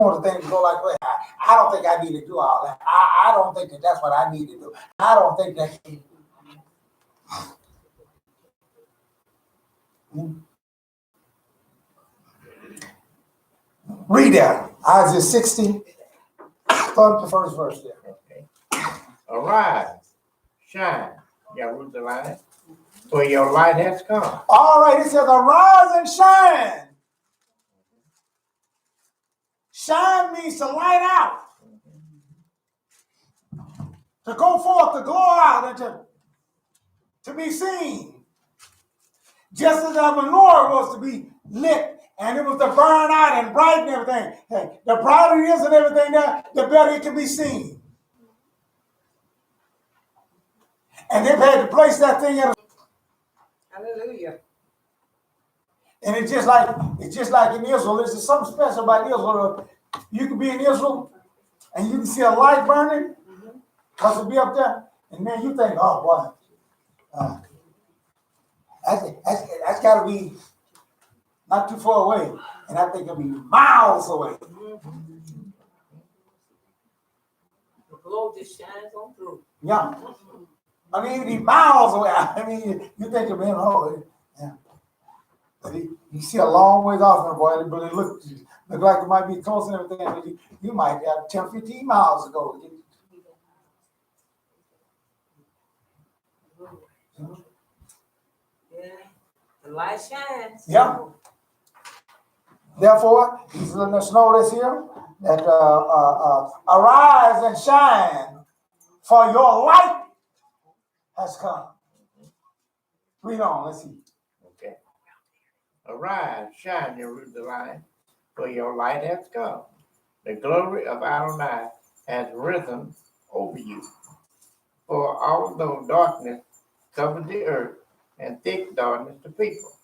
want the thing to go like that. I don't think I need to do all that. I don't think that that's what I need to do. I don't think that. Read that. Isaiah 60. Start the first verse there. Okay. Arise, shine, Jerusalem, for your light has come. All right, it says, arise and shine. Shine means to light out, to go forth, to glow out, and to be seen. Just as the menorah was to be lit, and it was to burn out and brighten everything. Hey, the brighter it is and everything there, the better it can be seen. And they've had to place that thing at a... Hallelujah. And it's just like in Israel. There's something special about Israel. You can be in Israel and you can see a light burning because it'll be up there. And then you think, oh boy, that's got to be not too far away. And I think it'll be miles away. The glow just shines on through. Yeah. I mean, it'll be miles away. I mean, you think of him, oh, yeah. But you see a long ways off in the boy, but it look like it might be close and everything. But you might have 10, 15 miles to go. Yeah, the light shines. Yeah. Therefore, he's letting us know this here, that arise and shine, for your light has come. Read on, let's see. Okay. Arise, shine, Jerusalem, for your light has come. The glory of Adonai has risen over you. For although darkness covered the earth, and thick darkness the people,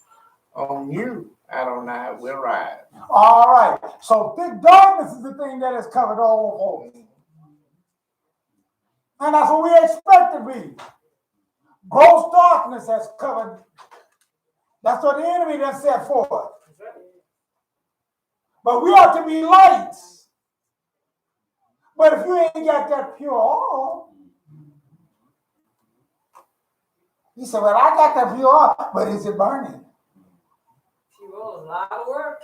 on you Adonai will rise. All right. So thick darkness is the thing that is covered all over. And that's what we expect to be. Gross darkness has covered. That's what the enemy has set forth. But we ought to be lights. But if you ain't got that pure oil, he said, well, I got that pure oil, but is it burning? Pure oil is a lot of work.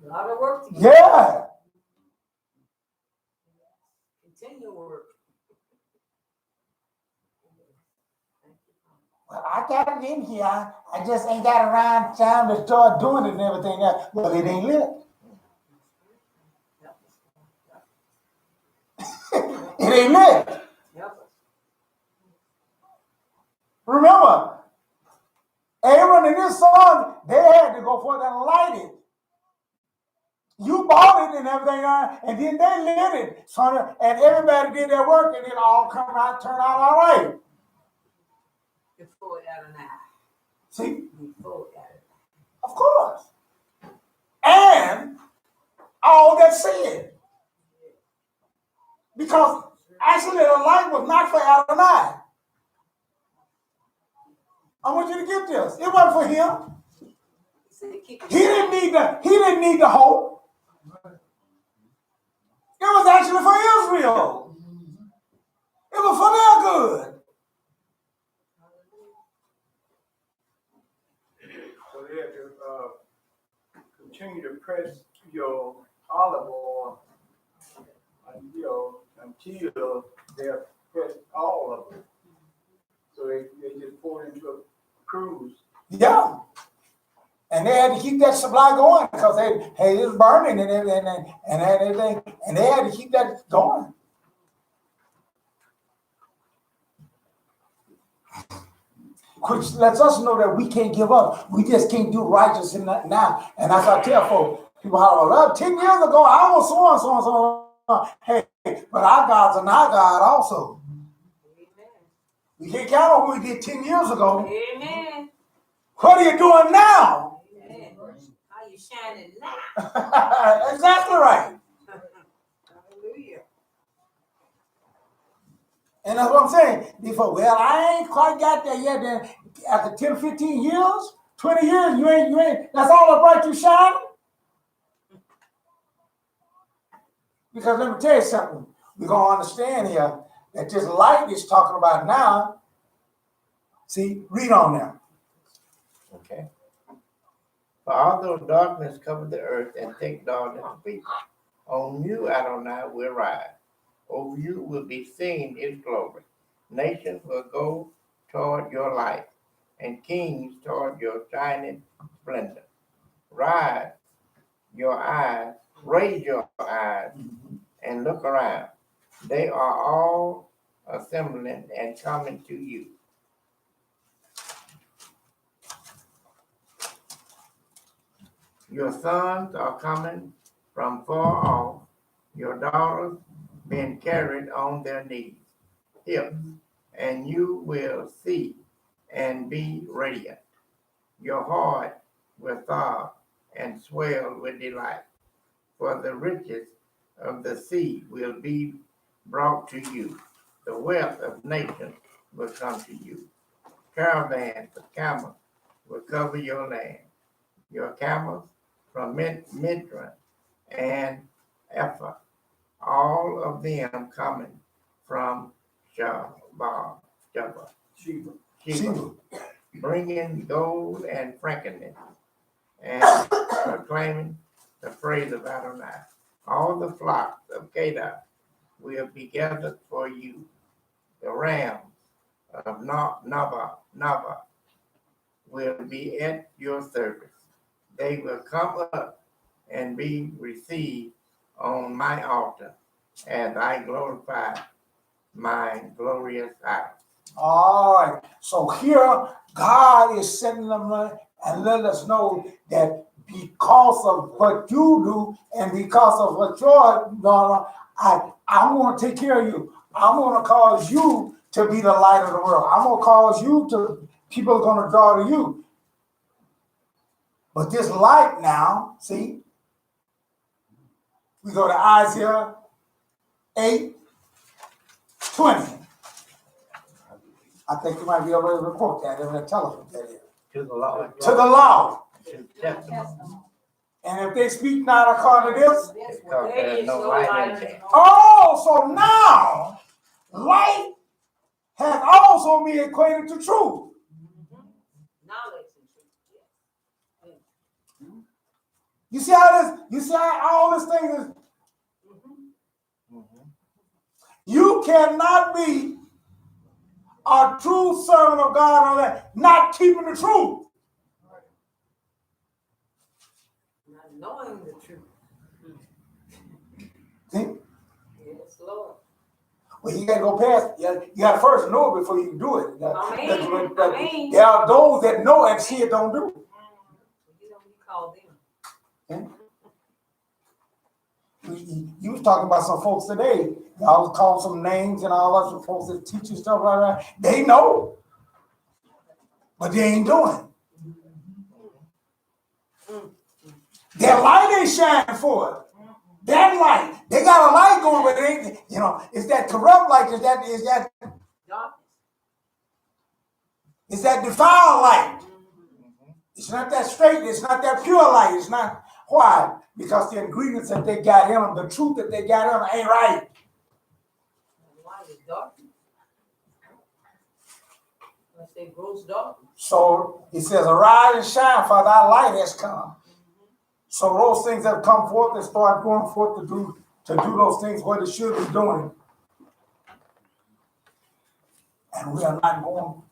A lot of work to get. Yeah. Continue work. Well, I got it in here. I just ain't got around time to start doing it and everything else. Well, it ain't lit. It ain't lit. Remember, Aaron and his son, they had to go forth and light it. You bought it and everything, and then they lit it. So, and everybody did their work, and it all turned out all right. Before Adonai. See? Before Adonai. Of course. And all that said. Because actually the light was not for Adonai. I want you to get this. It wasn't for him. He didn't need the hope. It was actually for Israel. It was for their good. So they have to continue to press your olive oil, until they have pressed all of it. So they just pour it into a cruise. Yeah. And they had to keep that supply going because it's burning and everything, and they had to keep that going. Which lets us know that we can't give up. We just can't do righteous in that now. And as I tell folks, people holler, 10 years ago, I was so and so and so. Hey, but our God's an our God also. Amen. We can't count on who we did 10 years ago. Amen. What are you doing now? Amen. How you shining now? Exactly right. Hallelujah. And that's what I'm saying. Before, well, I ain't quite got there yet. Then after 10, 15 years, 20 years, you ain't, that's all the bright you shine. Because let me tell you something. We're going to understand here that this light is talking about now. See, read on there. Okay. For although darkness covered the earth and thick darkness the people, on you Adonai will rise. Over you will be seen his glory. Nations will go toward your light, and kings toward your shining splendor. Rise your eyes, raise your eyes, and look around. They are all assembling and coming to you. Your sons are coming from far off, your daughters being carried on their knees, hips, and you will see and be radiant. Your heart will throb and swell with delight, for the riches of the sea will be brought to you. The wealth of nations will come to you. Caravans of camels will cover your land. Your camels from Midran and Ephah, all of them coming from Sheba, Sheba. bringing gold and frankincense and proclaiming the praise of Adonai. All the flocks of Kedar will be gathered for you. The rams of Nava will be at your service. They will come up and be received on my altar as I glorify my glorious house. All right. So here, God is sending them and letting us know that because of what you do and because of what you're doing, I'm going to take care of you. I'm going to cause you to be the light of the world. I'm going to cause you to, people are going to draw to you. But this light now, see, we go to Isaiah 8:20. I think you might be able to report that and tell us what that is. To the Lord. To the law. To testimony. And if they speak not according to this, Because there's no light in there. oh, so now light has also been equated to truth. Knowledge and truth. You see how all this thing is. You cannot be a true servant of God or that, not keeping the truth. Not knowing the truth. See? Yes, Lord. Well, you got to go past. You got to first know it before you can do it. Amen. There are those that know and see it don't do it. You call them. You was talking about some folks today. I was calling some names and all that, some folks that teach you stuff like that. They know, but they ain't doing it. Their light ain't shining for it. That light, they got a light going, but it ain't, it's that corrupt light, is that defiled light. It's not that straight, it's not that pure light, it's not. Why? Because the ingredients that they got in them, the truth that they got in them ain't right. So it says, arise and shine, for thy light has come. So those things that come forth and start going forth to do those things what it should be doing. And we are not going,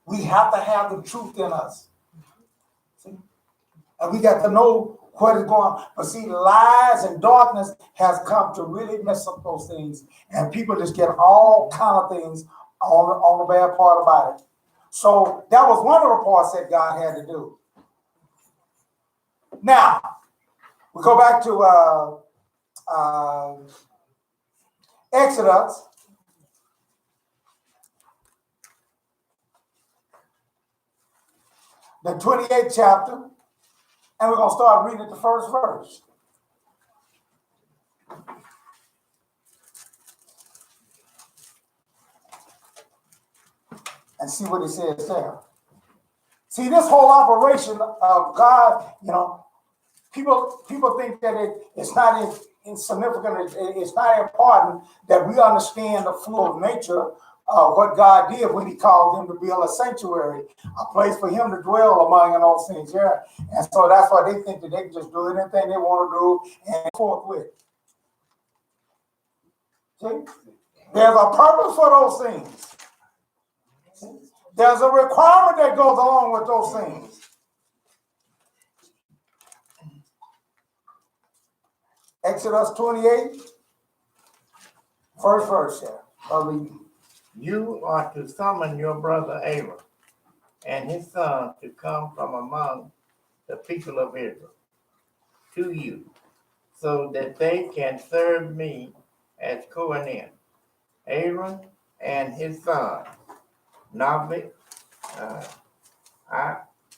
we have to have the truth in us. See? And we got to know what is going on. But see, lies and darkness has come to really mess up those things. And people just get all kind of things on the bad part about it. So that was one of the parts that God had to do. Now, we go back to Exodus. The 28th chapter, and we're going to start reading at the first verse. And see what it says there. See, this whole operation of God, people think that it's not insignificant. It's not important that we understand the full nature of what God did when He called them to build a sanctuary, a place for Him to dwell among and all things. Yeah, and so that's why they think that they can just do anything they want to do and forthwith. See? There's a purpose for those things. There's a requirement that goes along with those things. Exodus 28, first verse here. I'll read you. You are to summon your brother Aaron and his son to come from among the people of Israel to you, so that they can serve me as Kohanim. Aaron and his son, Nabi,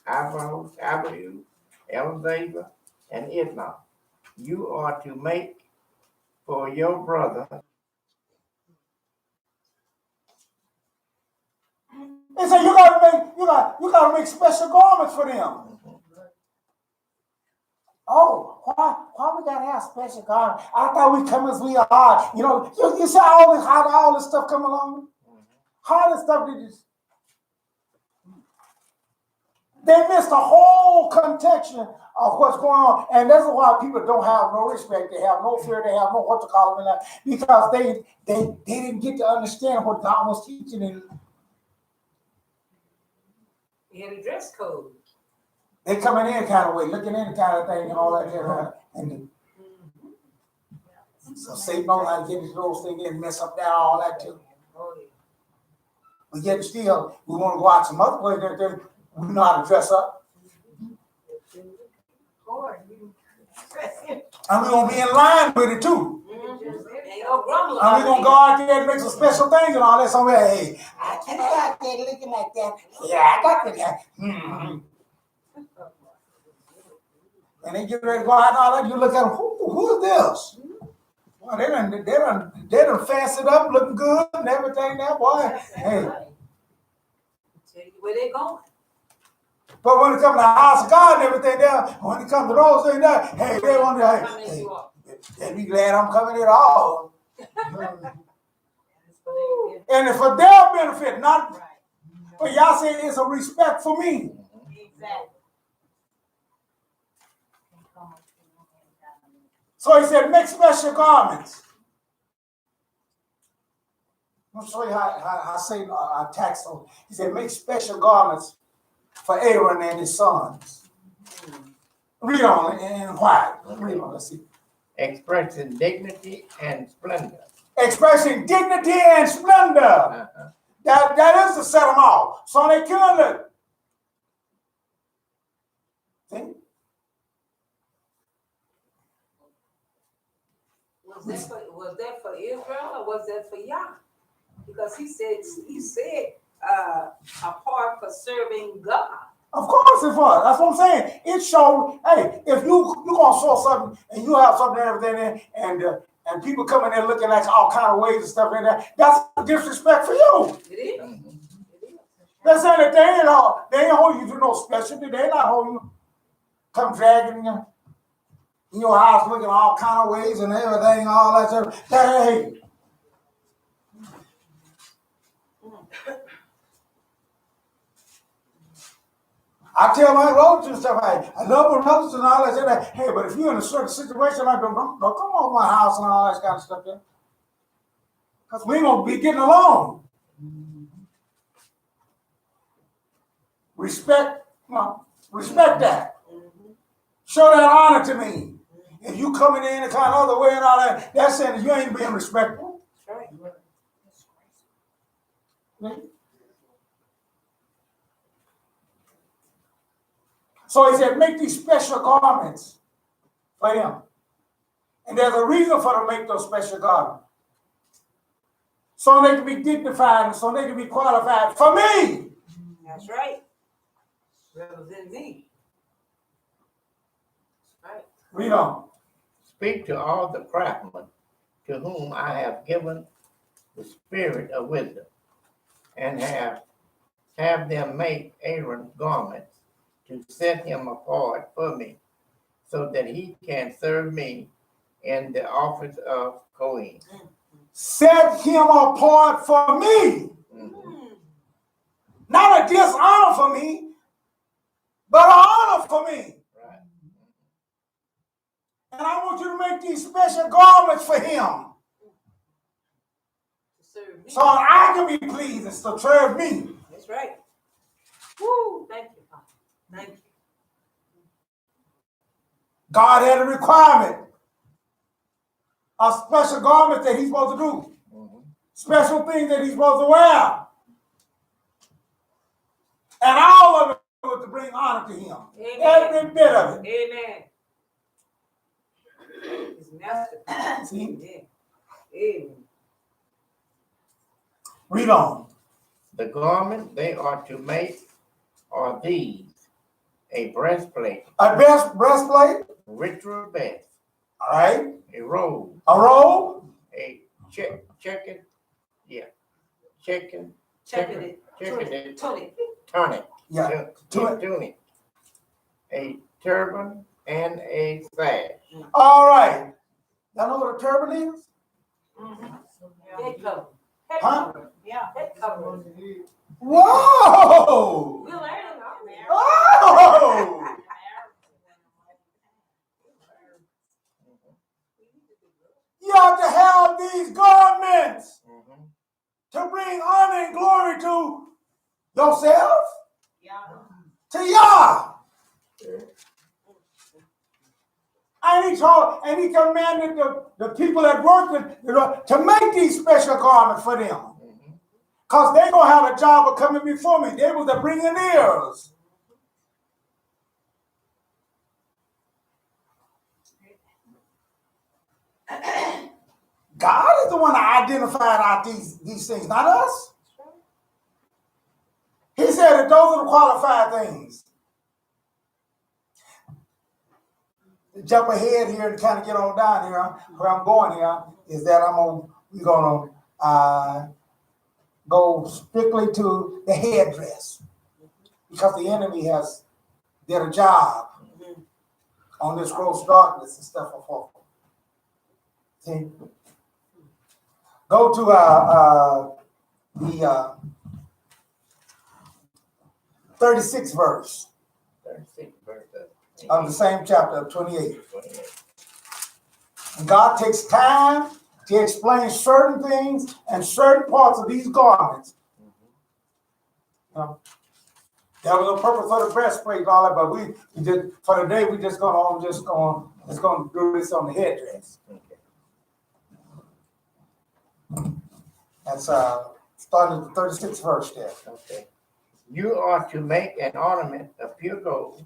Abihu, Elzabah, and Itmah. You are to make for your brother. They say you gotta make special garments for them. Oh, why we gotta have special garments? I thought we come as we are. You know, you see how all this stuff come along? How this stuff did this? They missed the whole context of what's going on. And that's why people don't have no respect. They have no fear. They have no what to call them, because they didn't get to understand what God was teaching them. He had a dress code. They coming in kind of way, looking in kind of thing and all that there. And so Satan knows how to get these little things in and mess up that, all that too. But yet still, we want to go out some other way there. We know how to dress up. And we're going to be in line with it too. And we're going to go out there and make some special things and all that. So, hey, I can't go out there looking like that. Yeah, I got that. Mm-hmm. And they get ready to go out and all that. You look at them, who is this? Well, they done fanced up, looking good and everything. That boy, hey. Tell you where they going. But when it comes to the house of God and everything there, when it comes to those things there, hey, they want to, they be glad I'm coming at all. And it's for their benefit, not for y'all saying it's a respect for me. Exactly. So he said, make special garments. I'll show you how Satan attacks them. He said, make special garments for Aaron and his sons. Read on in white. Read on, let's see. Expressing dignity and splendor. Expressing dignity and splendor. That is to set them off. So they couldn't look. See? Was that for Israel or was that for Yah? Because he said apart for serving God. Of course it was. That's what I'm saying. It showed, hey, if you're gonna show something and you have something and everything and people coming there looking at all kind of ways and stuff like that, that's disrespect for you. It is. They're saying that they ain't holding you to no specialty. They're not holding you, come dragging you in your house looking all kind of ways and everything, all that stuff. Hey. I tell my relatives and stuff, I love my relatives and all that stuff. Hey, but if you're in a certain situation like that, don't come on my house and all that kind of stuff there. Because we ain't going to be getting along. Respect that. Show that honor to me. If you coming in a kind of other way and all that, that's saying that you ain't being respectful. Right. So he said, make these special garments for him. And there's a reason for them to make those special garments. So they can be dignified and so they can be qualified for me. That's right. Represent me. That's right. Read on. Speak to all the craftsmen to whom I have given the spirit of wisdom, and have them make Aaron's garments to set him apart for me, so that he can serve me in the office of Kohen. Set him apart for me. Not a dishonor for me, but an honor for me. Right. And I want you to make these special garments for him. So I can be pleased and to serve me. That's right. Woo, thank you, Father. Thank you. God had a requirement. A special garment that he's supposed to do. Special things that he's supposed to wear. And all of it was to bring honor to him. Amen. Every bit of it. Amen. His masterpiece. See? Amen. Amen. Read on. The garment they are to make are these: a breastplate, A breastplate. ritual vest, All right. a robe, A robe. a checkered, Checking it. tunic, Yeah. tunic, a turban, and a sash. All right. Y'all know what a turban is? Head cover. Head Huh? cover. Yeah, head cover. Whoa! We're learning now, man. Oh! You have to have these garments to bring honor and glory to yourself, to Yah. And he commanded the people that worked to make these special garments for them. Because they're going to have a job of coming before me. They were the bringing-ears. God is the one that identified out these things, not us. He said that those are the qualified things. To jump ahead here and kind of get on down here, where I'm going here, is that we're going to go strictly to the headdress. Because the enemy has did a job on this gross darkness and stuff and forth. See? Go to the 36th verse 36 verse of the same chapter of 28. And God takes time to explain certain things and certain parts of these garments. That was the purpose of the breastplate and all that, but we just for today we just gonna do this on the headdress. That's starting at the 36th verse there. Okay. You are to make an ornament of pure gold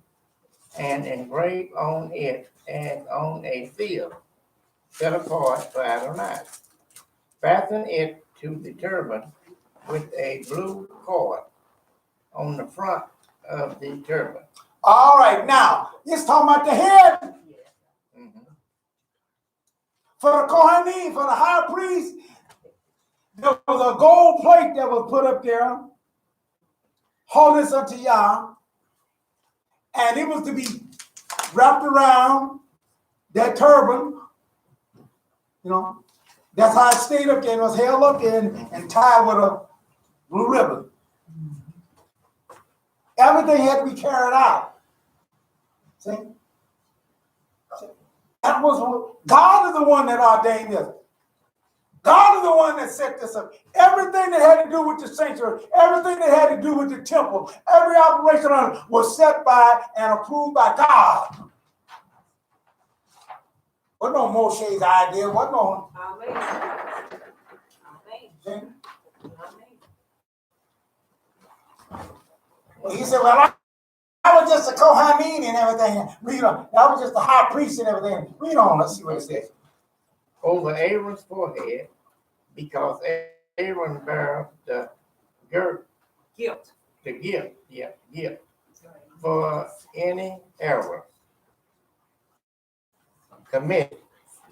and engrave on it as on a seal set apart for Adonai. Fasten it to the turban with a blue cord on the front of the turban. All right, now it's talking about the head. For the Kohanim, for the high priest, there was a gold plate that was put up there, holiness unto Yah, and it was to be wrapped around that turban. You know, that's how it stayed up there. It was held up there and tied with a blue ribbon. Everything had to be carried out. See? That was God is the one that ordained this. God is the one that set this up. Everything that had to do with the sanctuary, everything that had to do with the temple, every operation on it was set by and approved by God. What no Moshe's idea? What no? Amen. Amen. He said, well, I was just a Kohanim and everything. Read on. I was just a high priest and everything. Read on. Let's see what it says. Over Aaron's forehead, because Aaron bare the Guilt. the gift for any error committed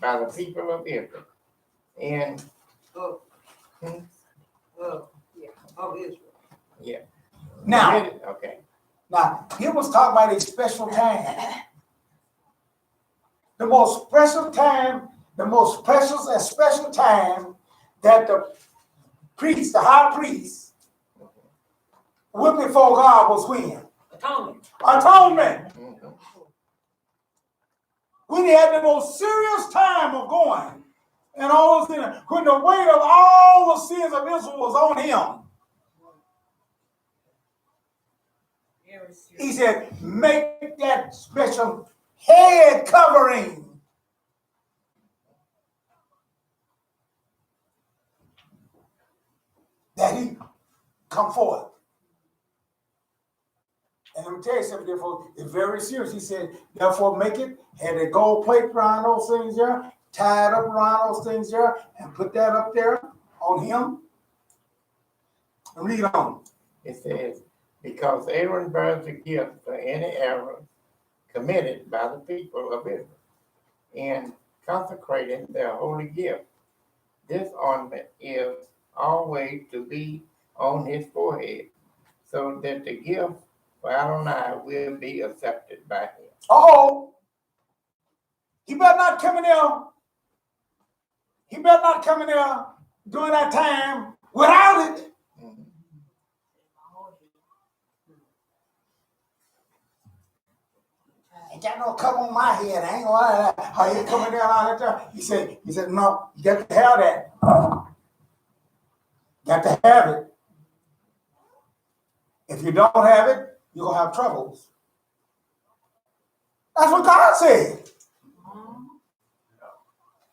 by the people of Israel. And Of Israel. yeah. Now, Committed, okay. Now, he was talking about a special time. The most special time the most precious and special time that the priest, the high priest, went before God was when? Atonement. Atonement. Mhm. When he had the most serious time of going. And all those things, when the weight of all the sins of Israel was on him. He said, make that special head covering. That he come forth. And let me tell you something, therefore, it's very serious. He said, therefore, make it, had a gold plate around those things there, tied up around those things there, and put that up there on him. And read on. It says, because Aaron bears the gift for any error committed by the people of Israel in consecrating their holy gift. This ornament is always to be on his forehead, so that the gift for Adonai will be accepted by him. Oh, he better not come in there. He better not come in there during that time without it. Mhm. Ain't got no cover on my head. I ain't gonna lie. How you coming down out there? He said, no, you got to have that. Got to have it. If you don't have it, you're gonna have troubles. That's what God said.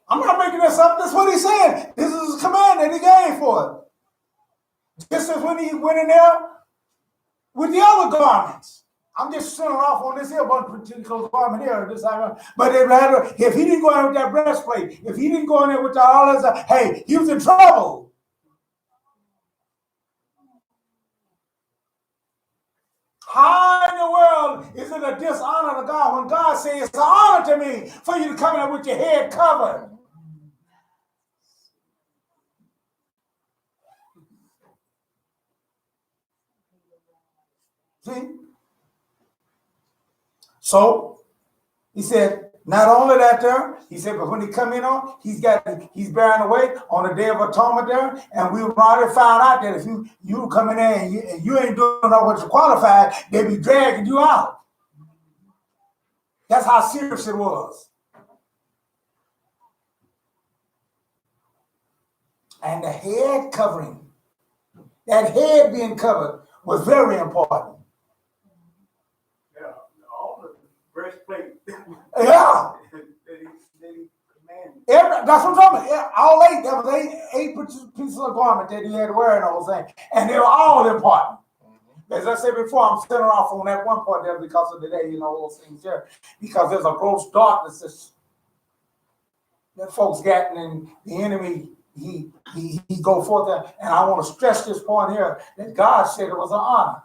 I'm not making this up. That's what he said. This is his command that he gave for it. Just as when he went in there with the other garments. I'm just centering off on this here one particular garment here. But if he didn't go in with that breastplate, if he didn't go in there with all this, hey, he was in trouble. How in the world is it a dishonor to God when God says it's an honor to me for you to come in with your head covered? See? So he said, not only that there, he said, but when he come in on, he's bearing the weight on the day of atonement there, and we've already found out that if you come in there and you ain't doing what you're qualified, they be dragging you out. That's how serious it was. And the head covering, that head being covered was very important. Yeah, all the breastplate. Yeah. that he commanded. That's what I'm talking about. Yeah, all eight. There was eight pieces of garment that he had to wear and all those things. And they were all important. As I said before, I'm centering off on that one part there because of the day, those things there. Because there's a gross darkness that folks got, and the enemy, he go forth there. And I want to stress this point here, that God said it was an honor.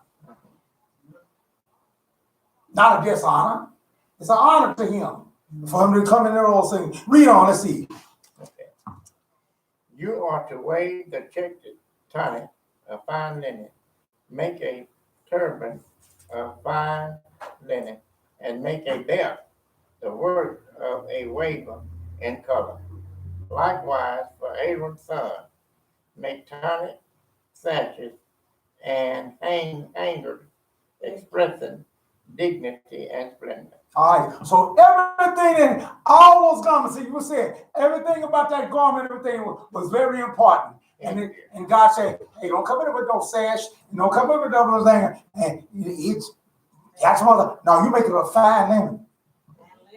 Not a dishonor. It's an honor to him. For him to come in there all things. Read on, let's see. Okay. You are to weigh the checked tunic of fine linen, make a turban of fine linen, and make a belt, the work of a weaver in color. Likewise, for Aaron's son, make tunic sashes and hangers expressing dignity and splendor. All right. So everything in all those garments, you were saying, everything about that garment, everything was very important. And God said, hey, don't come in with no sash, don't come in with no thing. And it's that's mother. No, you make it a fine linen.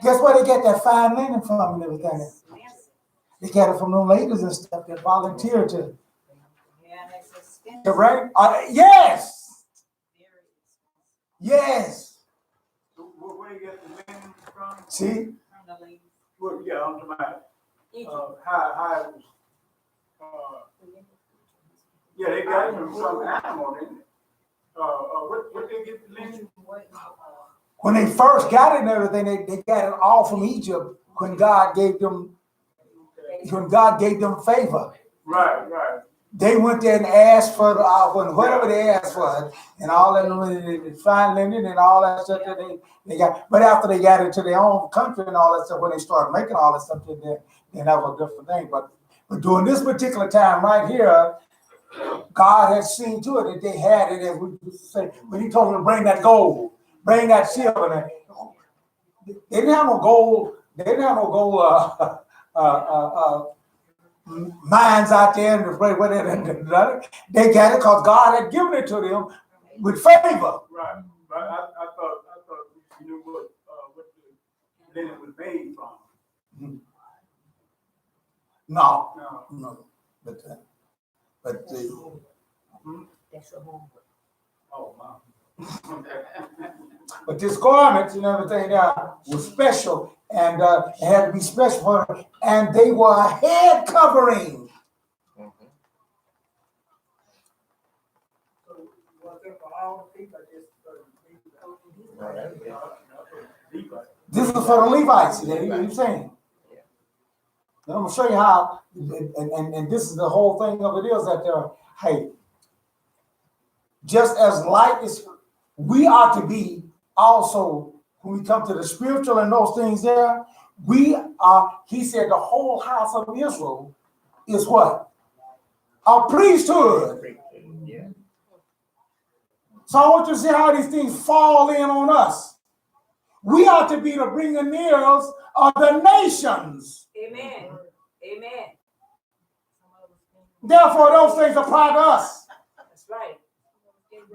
Guess where they get that fine linen from and everything? They get it from them ladies and stuff that volunteer to right? Yes. Yes. Where you get the linen from? See? Well, yeah, I'm talking about how it was. Yeah, they got it from some animal, didn't they? What they get the linen? When they first got it and everything, they got it all from Egypt when God gave them favor. Right. They went there and asked for whatever they asked for, and all that fine linen and all that stuff that they got. But after they got into their own country and all that stuff, when they started making all that stuff, then that was a different thing. But during this particular time right here, God had seen to it that they had it, as we say, when he told them to bring that gold, bring that silver. They didn't have no gold. They didn't have no gold mines out there and whatever. They got it because God had given it to them with favor. Right. But I thought you knew what the linen was made from. No. But That's your homework. Oh, wow. But this garment and everything there was special, and it had to be special for them, and they were a head covering. Mhm. So was it for all the people? Just No, that's good. This is for the Levites, you know what I'm saying? Yeah. And I'm going to show you how, and this is the whole thing of it is that, hey, just as light is, we are to be also, when we come to the spiritual and those things there, we are, he said the whole house of Israel is what? A priesthood. Yeah. So I want you to see how these things fall in on us. We are to be the bringers of the nations. Amen. Amen. Therefore, those things apply to us. That's right.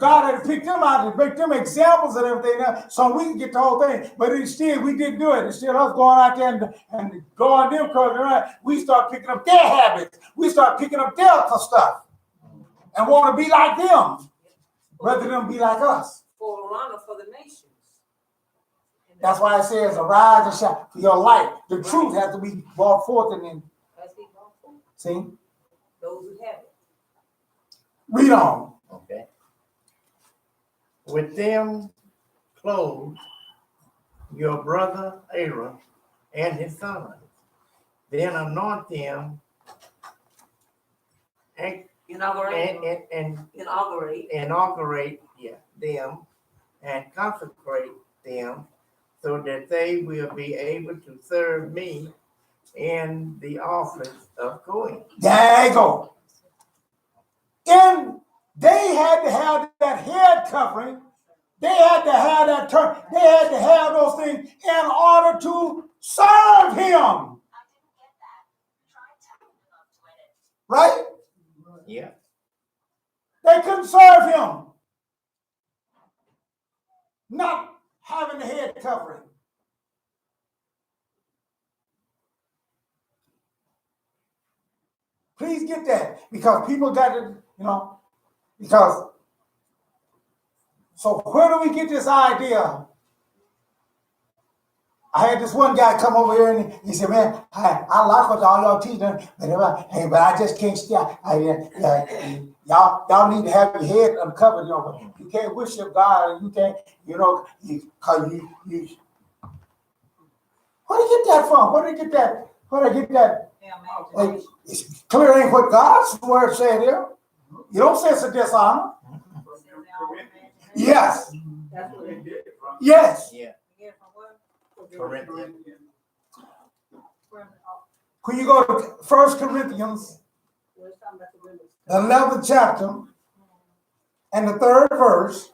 God had picked them out to make them examples and everything else, so we can get the whole thing. But instead, we didn't do it. Instead of us going out there and going them covering around, we start picking up their habits. We start picking up their stuff and want to be like them rather than be like us. Forerunner for the nations. That's why it says, arise and shine, for your light. The truth has to be brought forth and then, see? Those who have it. Read on. Okay. With them clothe your brother Aaron and his sons. Then anoint them and Inaugurate them and consecrate them so that they will be able to serve me in the office of going. There you go. And they had to have that head covering. They had to have that turn. They had to have those things in order to serve him. Right? Yeah. They couldn't serve him. Not having the head covering. Please get that, because people got to, because, so where do we get this idea? I had this one guy come over here and he said, man, I like what all y'all teaching, but I just can't stay. Y'all need to have your head uncovered. You can't worship God, and you can't, because you. Where did you get that from? Where did you get that? Where did I get that? Like, it's clear ain't what God's word said here. You don't say it's a dishonor. Yes. Yes. Yeah. Corinthians. When you go to 1 Corinthians, the 11th chapter, and the 3rd verse.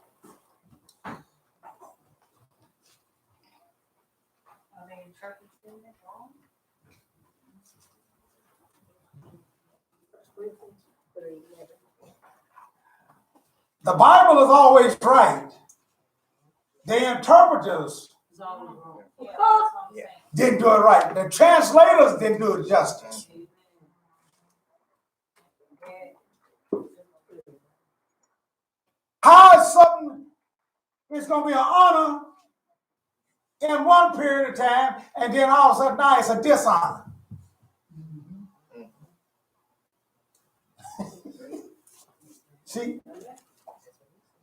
The Bible is always right. The interpreters didn't do it right. The translators didn't do it justice. How is something is going to be an honor in one period of time, and then all of a sudden now it's a dishonor? See?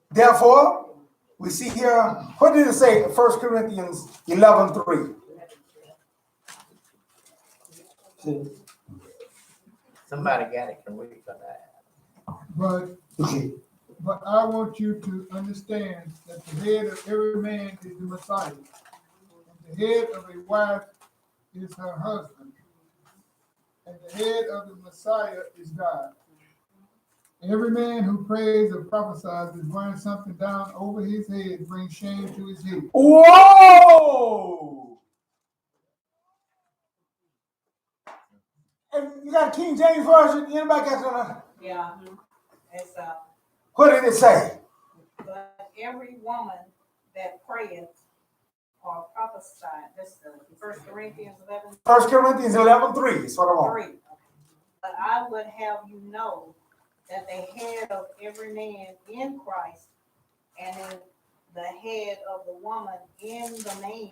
Therefore, we see here, what did it say in 1 Corinthians 11:3? See? Somebody got it from read for that. But I want you to understand that the head of every man is the Messiah, and the head of a wife is her husband, and the head of the Messiah is God. Every man who prays or prophesies is wearing something down over his head, brings shame to his head. Whoa! And you got King James Version. Anybody got that? Yeah. It's What did it say? but every woman that prayeth or prophesied, that's the 1 Corinthians 11. 1 Corinthians 11:3 is what I want. 3. But I would have you know that the head of every man in Christ and in the head of the woman in the man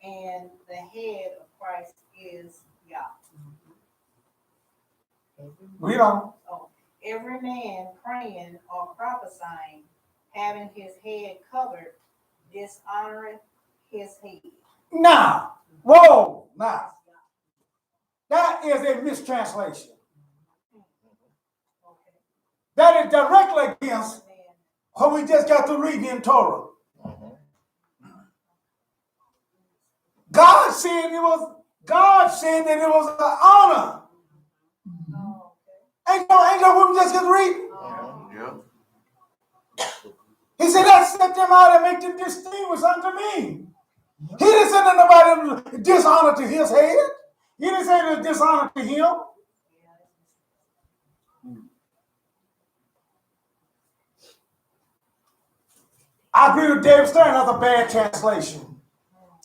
and the head of Christ is Yah. Read on. Oh, every man praying or prophesying, having his head covered, dishonoreth his head. Now, whoa, now. That is a mistranslation. Okay. That is directly against what we just got to read in Torah. God said that it was an honor. Oh, okay. Ain't that what we just got to read? Yeah. He said that set them out and make them distinguished unto me. He didn't say that nobody dishonor to his head. He didn't say it was dishonor to him. I agree with David Stern. That's a bad translation.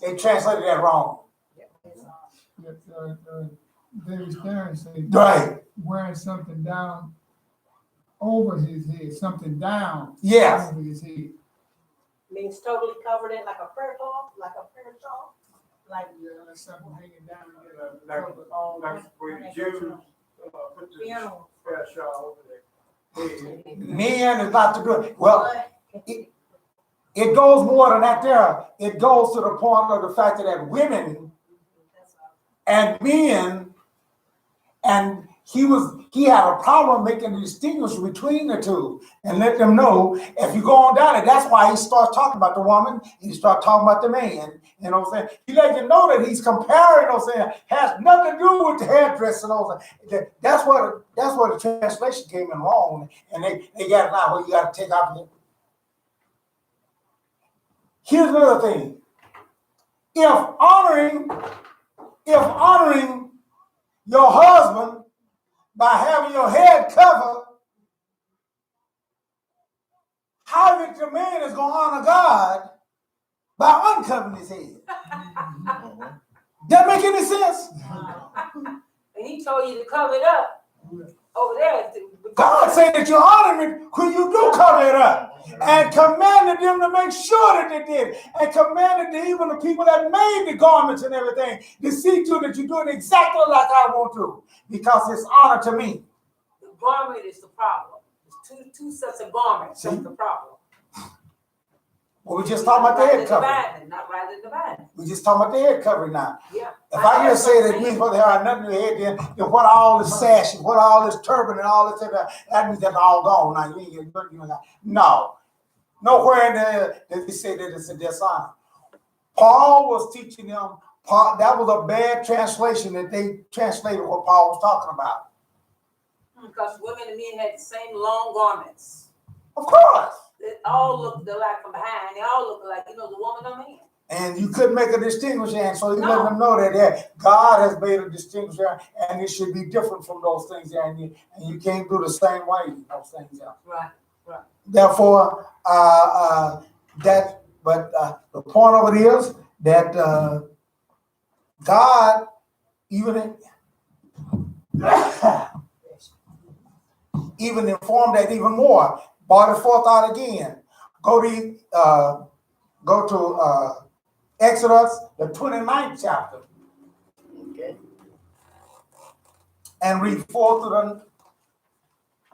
They translated that wrong. David Stern said, Right. wearing something down over his head, something down Yes. over his head. Means totally covered in like a prayer shawl, like Yeah, that's something hanging down. Like where the Jews put the funeral. Parasha over their head. Men is not to do it. Well, it goes more than that there. It goes to the point of the fact that women and men, and he had a problem making the distinction between the two and let them know if you go on down it. That's why he starts talking about the woman and he starts talking about the man. You know what I'm saying? He let you know that he's comparing, you know what I'm saying, has nothing to do with the hairdress and all that. That's what the translation came in wrong. And they got it now where you got to take out the. Here's another thing. If honoring your husband by having your head covered, how is it the man is going to honor God by uncovering his head? That make any sense? And he told you to cover it up over there. God said that you honor him when you do cover it up. And commanded them to make sure that they did. And commanded even the people that made the garments and everything to see to that you do it exactly like I want to. Because it's honor to me. The garment is the problem. It's two sets of garments. That's the problem. Well, we just talking about the head covering. Not rightly divided. We just talking about the head covering now. Yeah. If I just say that we ain't supposed to have nothing in your head, then what all this sash, what all this turban and all this, that means that's all gone now. No. Nowhere in there does he say that it's a dishonor. Paul was teaching them, that was a bad translation that they translated what Paul was talking about. Because women and men had the same long garments. Of course. They all looked alike from behind. They all look alike, the woman or man. And you couldn't make a distinction, and so you let them know that God has made a distinction, and it should be different from those things, and you can't do the same way those things. Right. Therefore, the point of it is that God even informed that even more. Brought it forth out again. Go to Exodus, the 29th chapter. Okay. And read 4 to the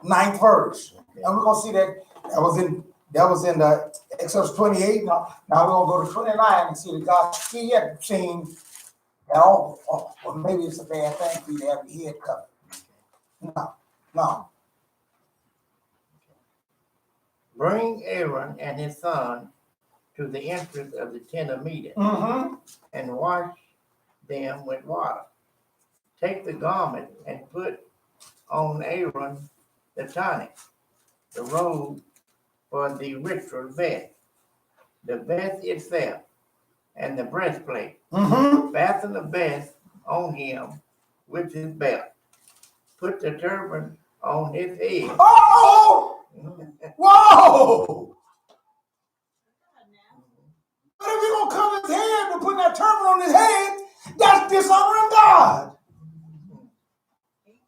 9th verse. Okay. And we're gonna see that was in the Exodus 28. Now we're gonna go to 29 and see that God had seen that well, maybe it's a bad thing for you to have your head covered. No. Bring Aaron and his son to the entrance of the tent of meeting, and wash them with water. Take the garment and put on Aaron the tunic, the robe for the ritual vest, the vest itself, and the breastplate. Mm-hmm. Fasten the vest on him with his belt. Put the turban on his head. Oh! Whoa! But if you're gonna cover his head and put that turban on his head, that's dishonoring God.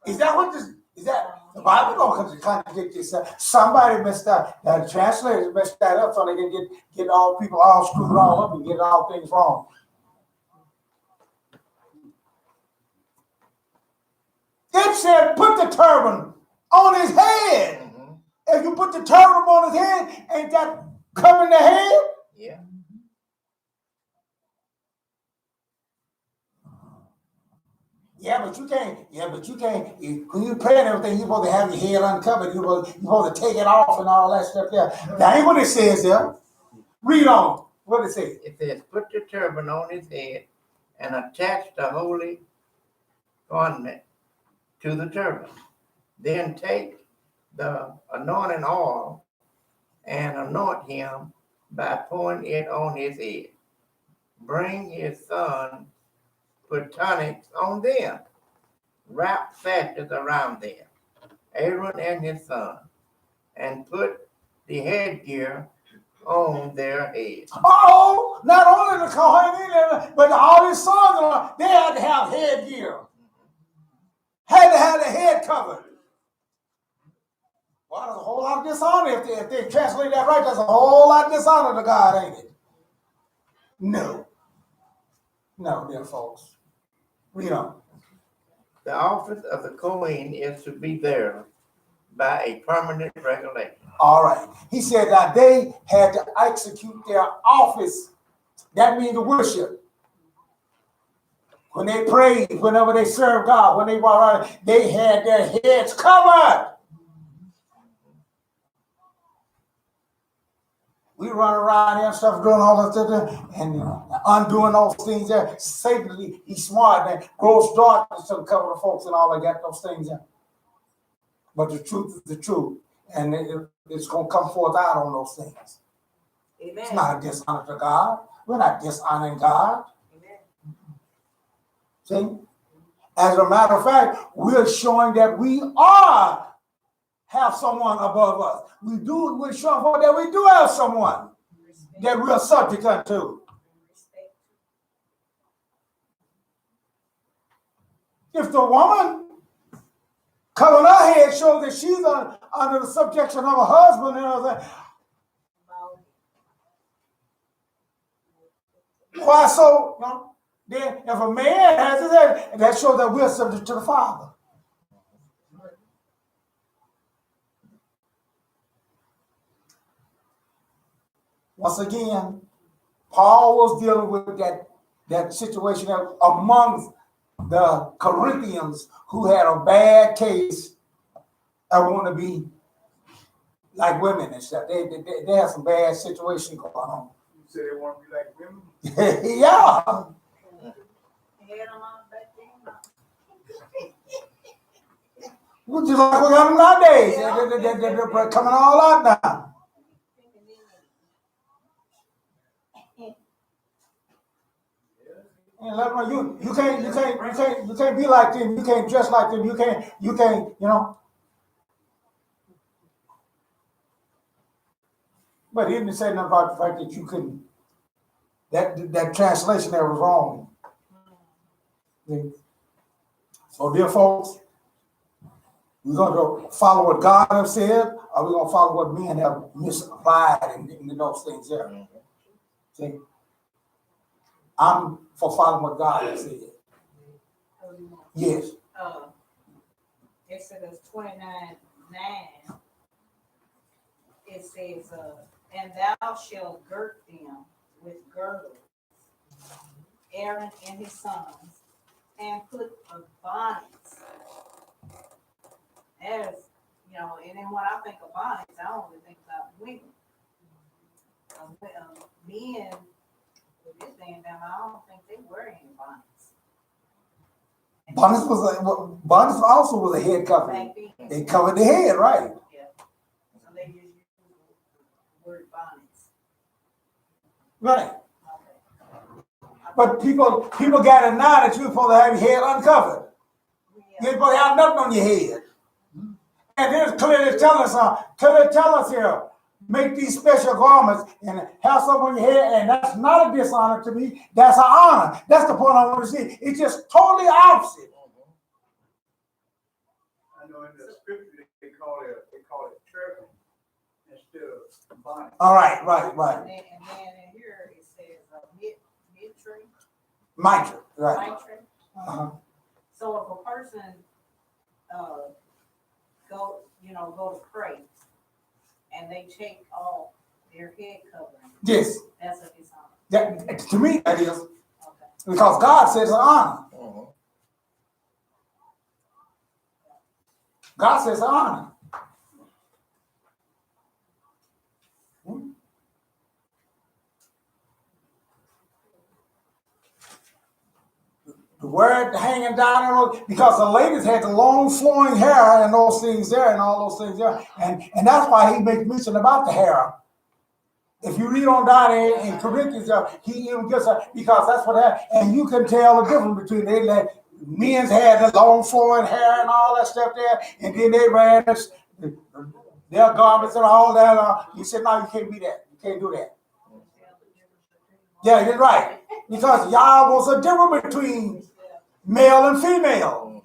Is that what this? Is that the Bible gonna contradict this? Somebody messed up. The translators messed that up so they can get all people all screwed all up and get all things wrong. It said, put the turban on his head. Mm-hmm. If you put the turban on his head, ain't that covering the head? Yeah. Yeah, but you can't. Yeah, but you can't. When you pray and everything, you're supposed to have your head uncovered. You're supposed to take it off and all that stuff there. That ain't what it says there. Read on. What it says? It says, put the turban on his head and attach the holy ornament to the turban. Then take the anointing oil and anoint him by pouring it on his head. Bring his son, put tunics on them, wrap sashes around them, Aaron and his son, and put the headgear on their heads. Oh, not only the Kohen, but all his sons, they had to have headgear. Had to have the head covered. Well, there's a whole lot of dishonor if they translate that right. There's a whole lot of dishonor to God, ain't it? No, dear folks. Read on. The office of the Kohen is to be there by a permanent regulation. All right. He said that they had to execute their office. That means the worship. When they prayed, whenever they served God, when they were around, they had their heads covered. We run around here and stuff, doing all that stuff and undoing those things there. Satan, he's smart, man. Gross darkness to cover the folks and all that, got those things there. But the truth is the truth. And it's going to come forth out on those things. Amen. It's not a dishonor to God. We're not dishonoring God. Amen. See? As a matter of fact, we're showing that we have someone above us. We're showing that we do have someone that we're subject unto. If the woman covering her head shows that she's under the subjection of her husband and all that, why so? No? Then if a man has his head, that shows that we're subject to the Father. Once again, Paul was dealing with that situation amongst the Corinthians who had a bad case and want to be like women and stuff. They have some bad situation going on. You say they want to be like women? Yeah. Well, just like we got them nowadays. They're coming all out now. And you can't be like them. You can't dress like them. You can't. But he didn't say nothing about the fact that you couldn't. That translation there was wrong. So, dear folks, we're going to follow what God has said, or we're going to follow what men have misapplied in those things there. See? I'm for following what God has said. Yes. Exodus 29:9. It says, and thou shalt girt them with girdles, Aaron and his sons, and put a bonnets. As and then when I think of bonnets, I only think about women. Men with this thing down, I don't think they wear any bonnets. Bonnets also was a head covering. Back then. They covered the head, right? Yeah. So they just use the word bonnets. Right. Okay. But people got it now that you're supposed to have your head uncovered. Yeah. You're supposed to have nothing on your head. And then clearly tell us here, make these special garments and have some on your head, and that's not a dishonor to me. That's an honor. That's the point I want to see. It's just totally opposite. I know in the scripture they call it turban instead of bonnet. All right. And then in here it says mid-tree. Mitra, right. Mid-tree. Uh-huh. So if a person go to pray and they take off their head covering, Yes. that's a dishonor. That, to me, that is. Okay. Because God says it's an honor. God says it's an honor. The word hanging down, because the ladies had the long flowing hair and those things there and all those things there. And that's why he makes mention about the hair. If you read on down in Corinthians, he even gets because that's what happened. And you can tell the difference between they let men's had the long flowing hair and all that stuff there, and then they ran their garments and all that. He said, no, you can't be that. You can't do that. Yeah, you're right. Because y'all was a difference between male and female.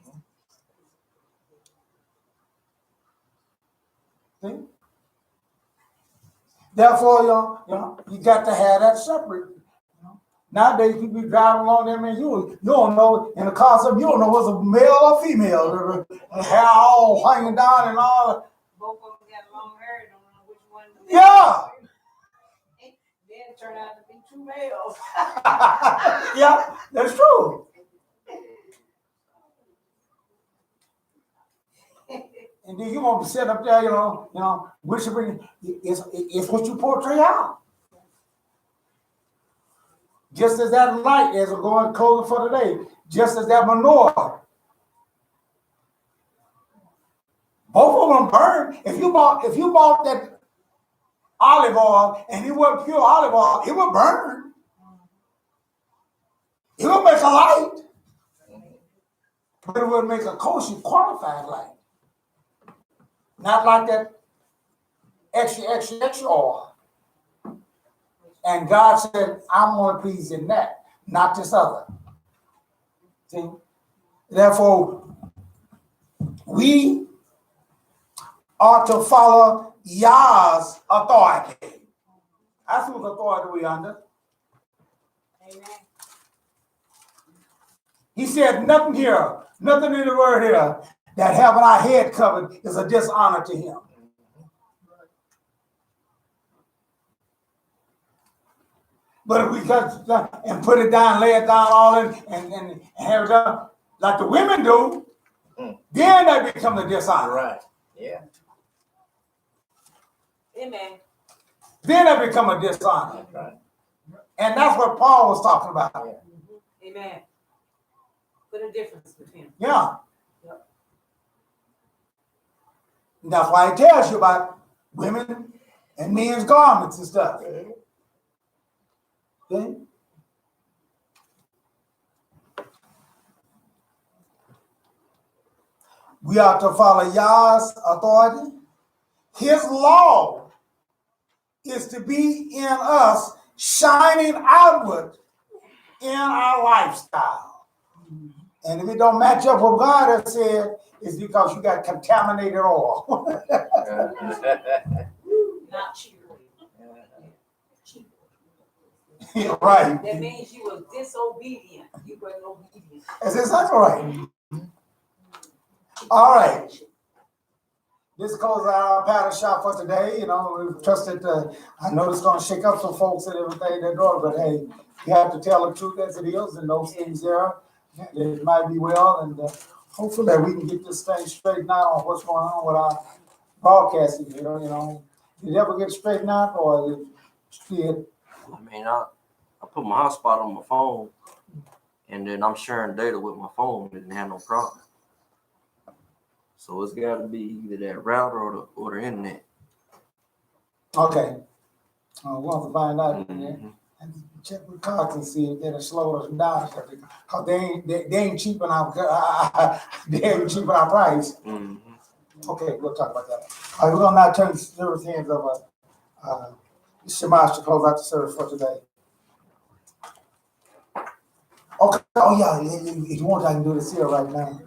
See? Therefore, you got to have that separate. Nowadays, people be driving along there, man, you don't know, in the car, you don't know what's a male or female. The hair all hanging down and all. Both of them got long hair, don't know which one. Yeah. Then it turned out to be two males. Yeah, that's true. And then you're going to sit up there, worshiping. It's what you portray out. Just as that light, as we're going closing for today, just as that menorah. Both of them burn. If you bought that olive oil and it wasn't pure olive oil, it would burn. It would make a light. But it would make a kosher qualified light. Not like that extra oil. And God said, I'm more pleased in that, not this other. See? Therefore, we are to follow Yah's authority. That's whose authority we under. Amen. He said nothing here, nothing in the word here, that having our head covered is a dishonor to him. But if we cut and put it down, lay it down all in, and have it done like the women do, then that becomes a dishonor. Right. Yeah. Amen. Then that becomes a dishonor. That's right. And that's what Paul was talking about. Yeah. Amen. Put a difference between them. Yeah. Yep. And that's why it tells you about women and men's garments and stuff. Okay? We are to follow Yah's authority. His law is to be in us, shining outward in our lifestyle. And if it don't match up with what God has said, it's because you got contaminated oil. Not cheap. Yeah, right. That means you were disobedient. You were obedient. That's exactly right. All right. This goes our Parashah for today. We trust that I know it's going to shake up some folks and everything they're doing, but hey, you have to tell the truth as it is, and those things there, it might be well, and hopefully that we can get this thing straightened out on what's going on with our broadcasting. Did it ever get straightened out, or still? I mean, I put my hotspot on my phone, and then I'm sharing data with my phone, didn't have no problem. So it's got to be either that router or the internet. Okay. We'll have to find out. Mhm. And check with Cox and see if they'll slow us down. Cause they ain't cheaping our they ain't cheaping our price. Mhm. Okay, we'll talk about that. All right, we're gonna now turn the service hands over. Shemash to close out the service for today. Okay. Oh yeah, if you want, I can do this here right now.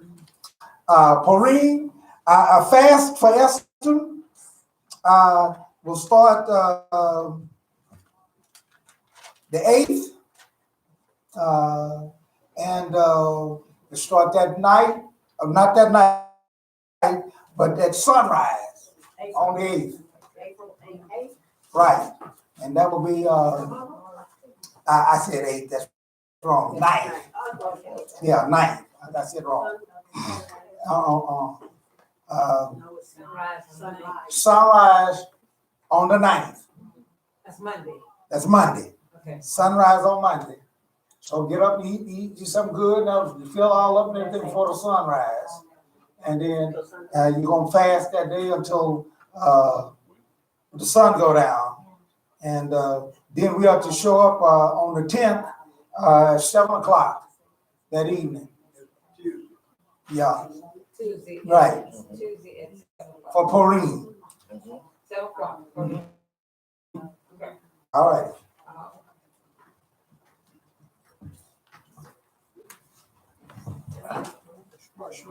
Poreen, a fast for Esther. We'll start the 8th, and we'll start that night, not that night, but at sunrise on the 8th. April 8th. Right, and that will be, I said 8th, that's wrong, 9th. Yeah, 9th, I said wrong. Sunrise on the 9th. That's Monday. That's Monday. Okay. Sunrise on Monday. So get up and eat something good. Now you fill all up and everything before the sunrise. And then you're going to fast that day until the sun go down. And then we have to show up on the 10th at 7 o'clock that evening. Yeah, Tuesday. right, Tuesday at 7 o'clock. for Poreen. 7 o'clock. Okay. All right. Uh-huh.